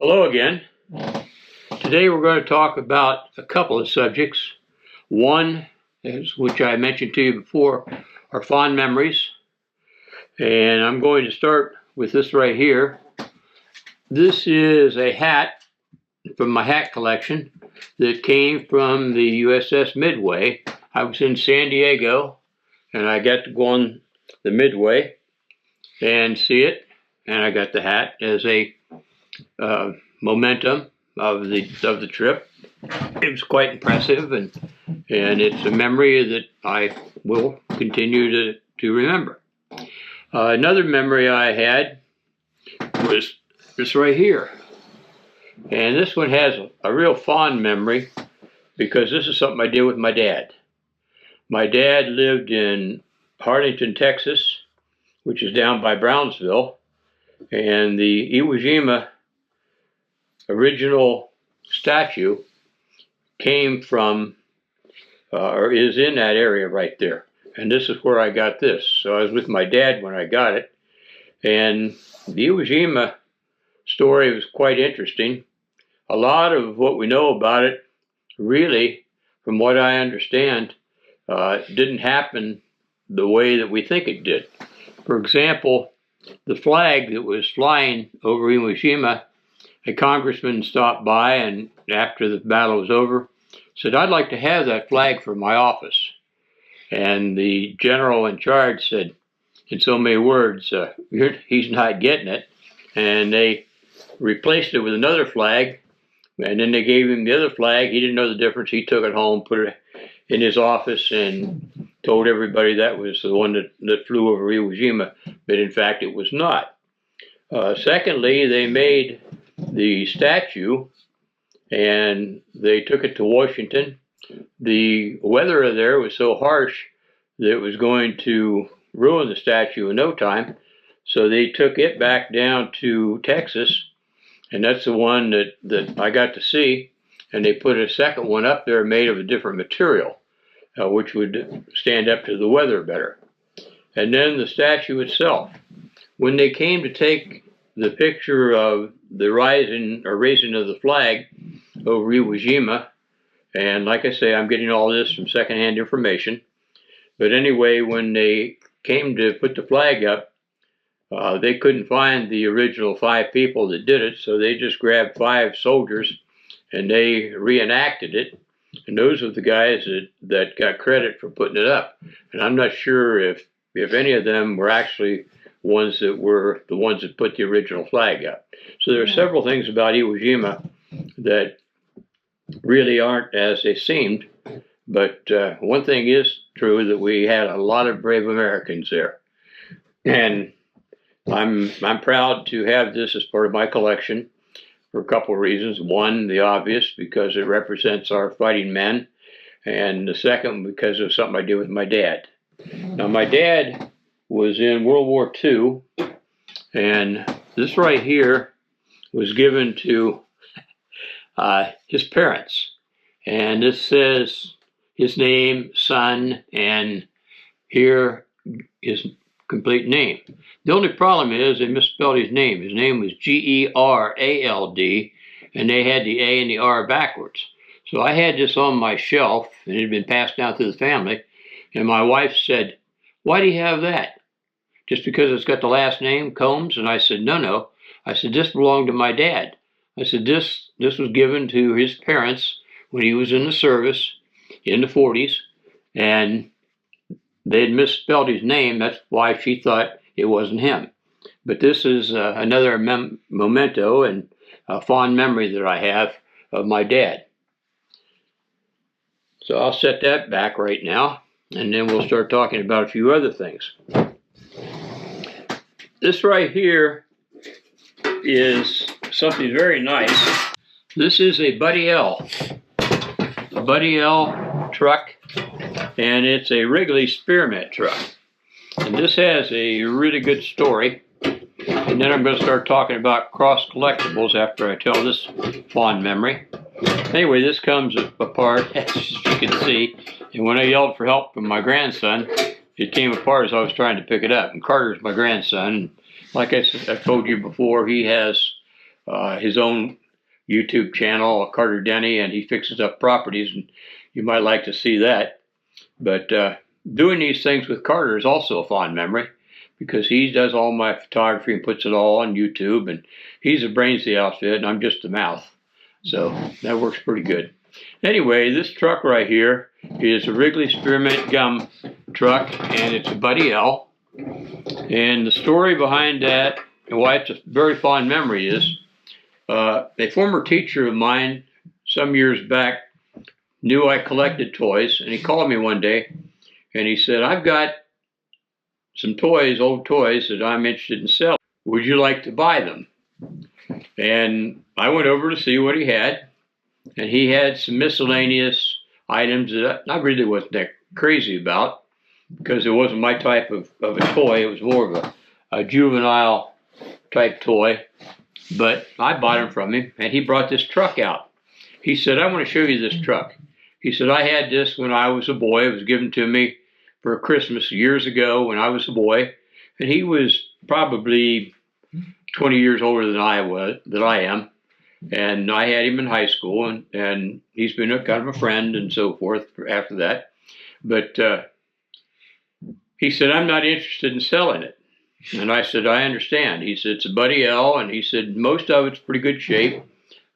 Hello again. Today we're going to talk about a couple of subjects. One, which I mentioned to you before, are fond memories. And I'm going to start with this right here. This is a hat from my hat collection that came from the USS Midway. I was in San Diego and I got to go on the Midway and see it. And I got the hat as a momentum of the trip. It was quite impressive, and it's a memory that I will continue to remember. Another memory I had was this right here, and this one has a real fond memory because this is something I did with my dad. My dad lived in Harlingen, Texas, which is down by Brownsville, and the Iwo Jima original statue came from, or is in that area right there. And this is where I got this. So I was with my dad when I got it. And the Iwo Jima story was quite interesting. A lot of what we know about it, really, from what I understand, didn't happen the way that we think it did. For example, the flag that was flying over Iwo Jima, a congressman stopped by and after the battle was over said, "I'd like to have that flag for my office." And the general in charge said, in so many words, he's not getting it. And they replaced it with another flag. And then they gave him the other flag. He didn't know the difference. He took it home, put it in his office, and told everybody that was the one that flew over Iwo Jima. But in fact, it was not. Secondly, they made the statue and they took it to Washington. The weather there was so harsh that it was going to ruin the statue in no time. So they took it back down to Texas, and that's the one that I got to see. And they put a second one up there made of a different material, which would stand up to the weather better. And then the statue itself. When they came to take the picture of the raising of the flag over Iwo Jima, and like I say, I'm getting all this from secondhand information. But anyway, when they came to put the flag up, they couldn't find the original 5 people that did it, so they just grabbed 5 soldiers and they reenacted it. And those are the guys that got credit for putting it up. And I'm not sure if any of them were actually ones that were the ones that put the original flag up. So there are several things about Iwo Jima that really aren't as they seemed. But one thing is true, that we had a lot of brave Americans there. And I'm proud to have this as part of my collection for a couple of reasons. One, the obvious, because it represents our fighting men. And the second, because of something I did with my dad. Now, my dad was in World War II, and this right here was given to his parents. And this says his name, son, and here his complete name. The only problem is they misspelled his name. His name was Gerald, and they had the A and the R backwards. So I had this on my shelf, and it had been passed down through the family, and my wife said, "Why do you have that? Just because it's got the last name, Combs?" And I said, no. I said, "This belonged to my dad." I said, this was given to his parents when he was in the service in the 40s, and they had misspelled his name. That's why she thought it wasn't him. But this is another memento and a fond memory that I have of my dad. So I'll set that back right now, and then we'll start talking about a few other things. This right here is something very nice. This is a Buddy L truck, and it's a Wrigley Spearmint truck. And this has a really good story. And then I'm going to start talking about cross collectibles after I tell this fond memory. Anyway, this comes apart, as you can see. And when I yelled for help from my grandson, it came apart as I was trying to pick it up. And Carter's my grandson. Like I told you before, he has his own YouTube channel, Carter Denny, and he fixes up properties, and you might like to see that. But doing these things with Carter is also a fond memory, because he does all my photography and puts it all on YouTube, and he's the brains of the outfit, and I'm just the mouth. So that works pretty good. Anyway, this truck right here is a Wrigley Spearmint Gum truck, and it's a Buddy L. And the story behind that, and why it's a very fond memory, is a former teacher of mine some years back knew I collected toys, and he called me one day, and he said, I've got some toys, old toys, that I'm interested in selling. Would you like to buy them? And I went over to see what he had, and he had some miscellaneous items that I really wasn't that crazy about, because it wasn't my type of a toy. It was more of a juvenile type toy. But I bought them from him, and he brought this truck out. He said, I want to show you this truck. He said, I had this when I was a boy. It was given to me for Christmas years ago when I was a boy. And he was probably 20 years older than I am. And I had him in high school, and he's been a kind of a friend and so forth after that. But he said, I'm not interested in selling it. And I said, I understand. He said, it's a Buddy L, and he said, most of it's pretty good shape.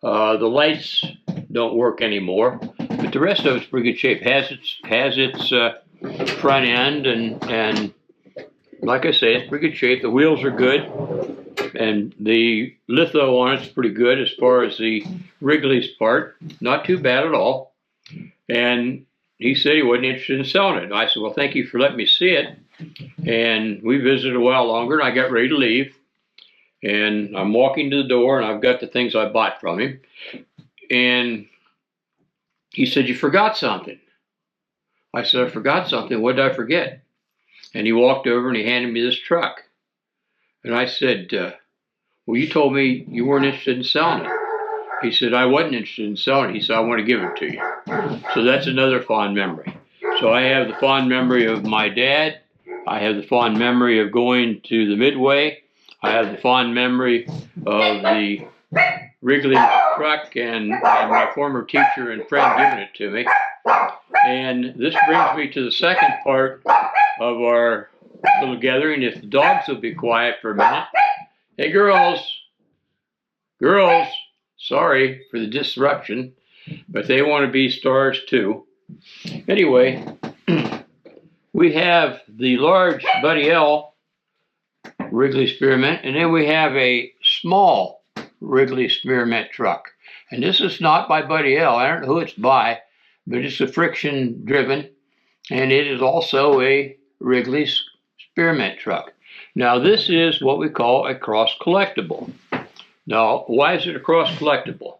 The lights don't work anymore, but the rest of it's pretty good shape. Has its front end, and like I say, it's pretty good shape. The wheels are good, and the litho on it's pretty good as far as the Wrigley's part. Not too bad at all. And he said he wasn't interested in selling it. And I said, well, thank you for letting me see it. And we visited a while longer, and I got ready to leave. And I'm walking to the door, and I've got the things I bought from him. And he said, you forgot something. I said, I forgot something. What did I forget? And he walked over, and he handed me this truck. And I said, well, you told me you weren't interested in selling it. He said, I wasn't interested in selling it. He said, I want to give it to you. So that's another fond memory. So I have the fond memory of my dad. I have the fond memory of going to the Midway. I have the fond memory of the Wrigley truck and my former teacher and friend giving it to me. And this brings me to the second part of our little gathering. If the dogs will be quiet for a minute. Hey, girls, sorry for the disruption, but they want to be stars too. Anyway, we have the large Buddy L Wrigley Spearmint, and then we have a small Wrigley Spearmint truck. And this is not by Buddy L. I don't know who it's by, but it's a friction driven, and it is also a Wrigley Spearmint truck. Now, this is what we call a cross collectible. Now, why is it a cross collectible?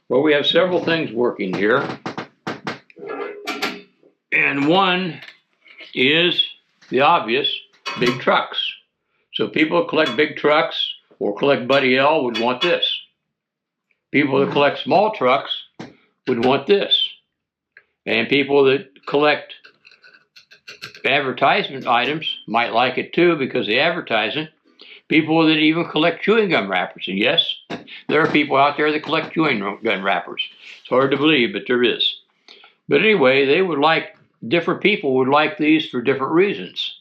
Well, we have several things working here. And one is the obvious, big trucks. So people who collect big trucks or collect Buddy L would want this. People that collect small trucks would want this. And people that collect advertisement items might like it too because of the advertising. People that even collect chewing gum wrappers. And yes, there are people out there that collect chewing gum wrappers. It's hard to believe, but there is. But anyway, they would like, different people would like these for different reasons.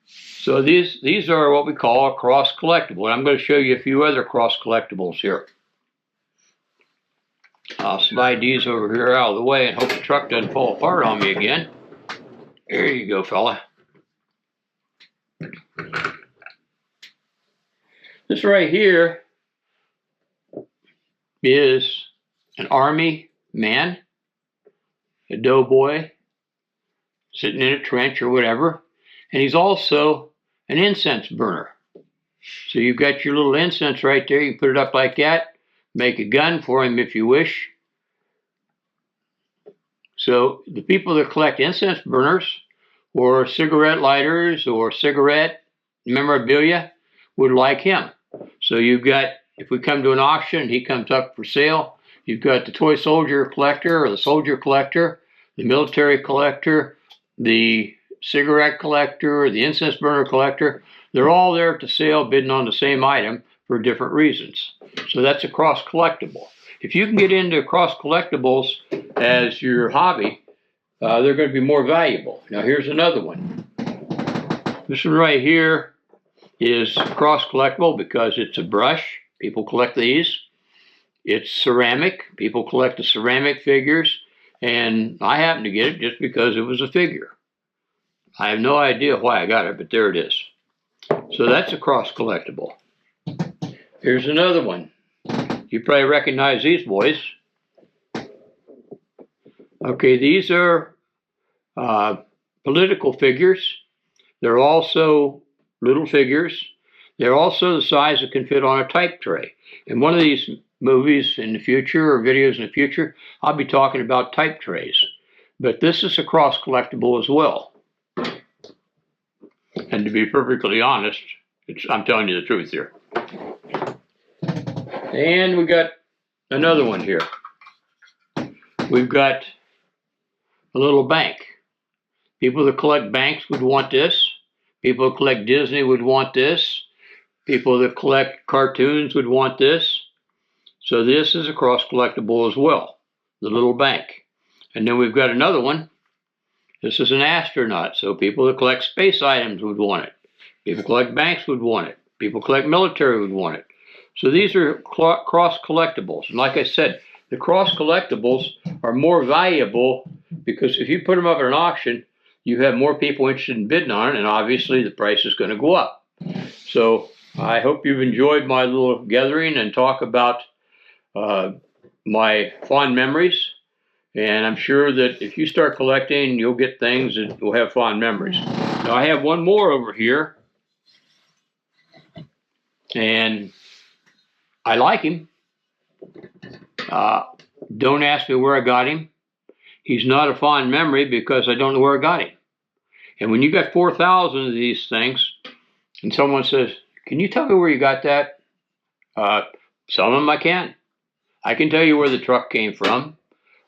So these are what we call a cross collectible. And I'm going to show you a few other cross collectibles here. I'll slide these over here out of the way and hope the truck doesn't fall apart on me again. There you go, fella. This right here is an army man, a doughboy, sitting in a trench or whatever, and he's also an incense burner. So you've got your little incense right there. You can put it up like that. Make a gun for him if you wish. So the people that collect incense burners or cigarette lighters or cigarette memorabilia would like him. So you've got, if we come to an auction and he comes up for sale, you've got the toy soldier collector or the soldier collector, the military collector, the cigarette collector, the incense burner collector. They're all there to sale, bidding on the same item for different reasons. So that's a cross collectible. If you can get into cross collectibles as your hobby, they're going to be more valuable. Now here's another one. This one right here is cross collectible because it's a brush. People collect these. It's ceramic. People collect the ceramic figures. And I happened to get it just because it was a figure. I have no idea why I got it, but there it is. So that's a cross collectible. Here's another one. You probably recognize these boys. Okay, these are political figures. They're also little figures. They're also the size that can fit on a type tray. In one of these movies in the future or videos in the future, I'll be talking about type trays. But this is a cross collectible as well. And to be perfectly honest, I'm telling you the truth here. And we got another one here. We've got a little bank. People that collect banks would want this. People that collect Disney would want this. People that collect cartoons would want this. So this is a cross collectible as well, the little bank. And then we've got another one. This is an astronaut, so people that collect space items would want it. People collect banks would want it. People collect military would want it. So these are cross collectibles. And like I said, the cross collectibles are more valuable because if you put them up at an auction, you have more people interested in bidding on it, and obviously the price is going to go up. So I hope you've enjoyed my little gathering and talk about my fond memories. And I'm sure that if you start collecting, you'll get things that will have fond memories. Now I have one more over here. And I like him. Don't ask me where I got him. He's not a fond memory because I don't know where I got him. And when you got 4,000 of these things, and someone says, "Can you tell me where you got that?" Some of them I can. I can tell you where the truck came from.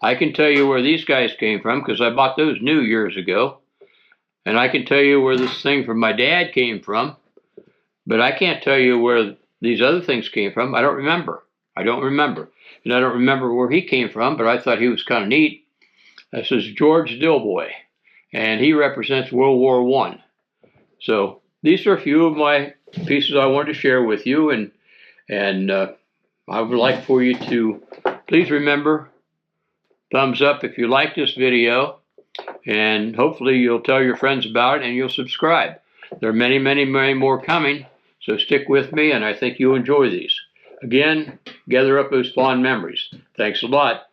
I can tell you where these guys came from because I bought those new years ago. And I can tell you where this thing from my dad came from. But I can't tell you where these other things came from. I don't remember. I don't remember. And I don't remember where he came from, but I thought he was kind of neat. This is George Dilboy, and he represents World War I. So these are a few of my pieces I wanted to share with you, and I would like for you to please remember, thumbs up if you like this video, and hopefully you'll tell your friends about it and you'll subscribe. There are many, many, many more coming, so stick with me, and I think you'll enjoy these. Again, gather up those fond memories. Thanks a lot.